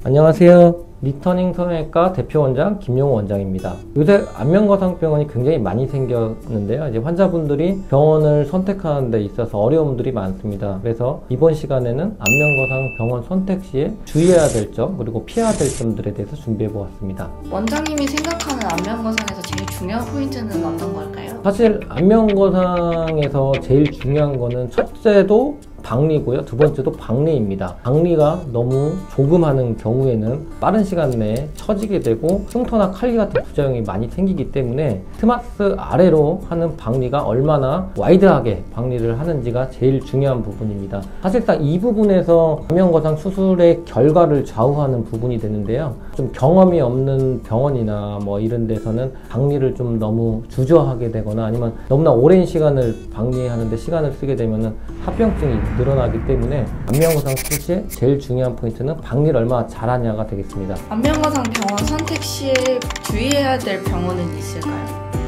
안녕하세요. 리터닝 성형외과 대표원장 김용호 원장입니다. 요새 안면거상병원이 굉장히 많이 생겼는데요. 이제 환자분들이 병원을 선택하는 데 있어서 어려움들이 많습니다. 그래서 이번 시간에는 안면거상 병원 선택 시에 주의해야 될 점, 그리고 피해야 될 점들에 대해서 준비해 보았습니다. 원장님이 생각하는 안면거상에서 제일 중요한 포인트는 어떤 걸까요? 사실 안면거상에서 제일 중요한 거는 첫째도 박리고요. 두 번째도 박리입니다. 박리가 너무 조금하는 경우에는 빠른 시간 내에 처지게 되고 흉터나 칼리 같은 부작용이 많이 생기기 때문에 트마스 아래로 하는 박리가 얼마나 와이드하게 박리를 하는지가 제일 중요한 부분입니다. 사실상 이 부분에서 안면거상 수술의 결과를 좌우하는 부분이 되는데요. 좀 경험이 없는 병원이나 뭐 이런 데서는 박리를 좀 너무 주저하게 되거나 아니면 너무나 오랜 시간을 박리하는데 시간을 쓰게 되면은 합병증이 늘어나기 때문에 안면거상 수술 시에 제일 중요한 포인트는 박리를 얼마나 잘하냐가 되겠습니다. 안면거상 병원 선택 시에 주의해야 될 병원은 있을까요?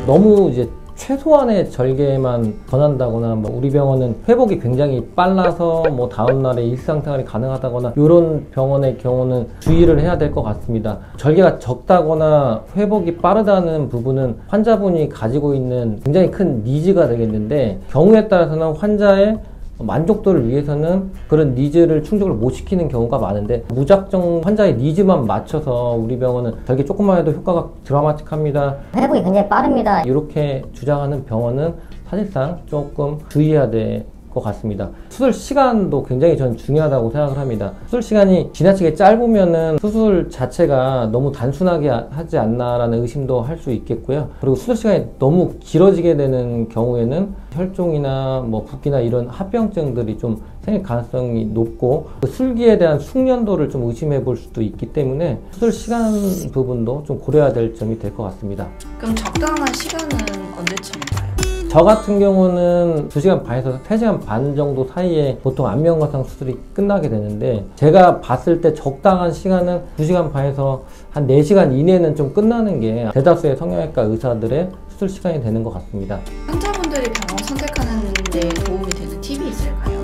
너무 이제 최소한의 절개만 권한다거나 우리 병원은 회복이 굉장히 빨라서 다음날에 일상생활이 가능하다거나 이런 병원의 경우는 주의를 해야 될 것 같습니다. 절개가 적다거나 회복이 빠르다는 부분은 환자분이 가지고 있는 굉장히 큰 니즈가 되겠는데 경우에 따라서는 환자의 만족도를 위해서는 그런 니즈를 충족을 못 시키는 경우가 많은데 무작정 환자의 니즈만 맞춰서 우리 병원은 절개 조금만 해도 효과가 드라마틱합니다, 회복이 굉장히 빠릅니다, 이렇게 주장하는 병원은 사실상 조금 주의해야 될 것 같습니다. 수술 시간도 굉장히 저는 중요하다고 생각을 합니다. 수술 시간이 지나치게 짧으면은 수술 자체가 너무 단순하게 하지 않나라는 의심도 할 수 있겠고요. 그리고 수술 시간이 너무 길어지게 되는 경우에는 혈종이나 붓기나 이런 합병증들이 좀 생길 가능성이 높고 그 술기에 대한 숙련도를 좀 의심해 볼 수도 있기 때문에 수술 시간 부분도 좀 고려해야 될 점이 될 것 같습니다. 그럼 적당한 시간은 언제쯤일까요? 저 같은 경우는 2시간 반에서 3시간 반 정도 사이에 보통 안면거상 수술이 끝나게 되는데 제가 봤을 때 적당한 시간은 2시간 반에서 한 4시간 이내는 좀 끝나는 게 대다수의 성형외과 의사들의 수술 시간이 되는 것 같습니다. 환자분들이 병원 선택하는 데 도움이 되는 팁이 있을까요?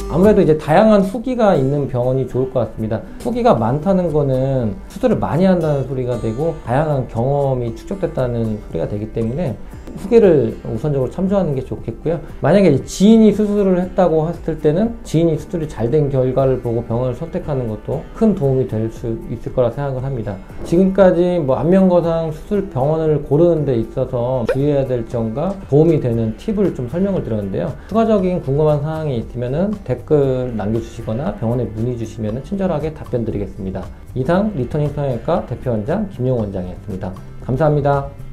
아무래도 이제 다양한 후기가 있는 병원이 좋을 것 같습니다. 후기가 많다는 거는 수술을 많이 한다는 소리가 되고 다양한 경험이 축적됐다는 소리가 되기 때문에 후기를 우선적으로 참조하는 게 좋겠고요. 만약에 지인이 수술을 했다고 했을 때는 지인이 수술이 잘 된 결과를 보고 병원을 선택하는 것도 큰 도움이 될 수 있을 거라 생각을 합니다. 지금까지 안면거상 수술 병원을 고르는 데 있어서 주의해야 될 점과 도움이 되는 팁을 좀 설명을 드렸는데요. 추가적인 궁금한 사항이 있으면 댓글 남겨주시거나 병원에 문의 주시면 친절하게 답변 드리겠습니다. 이상 리터닝 성형외과 대표원장 김용호 원장이었습니다. 감사합니다.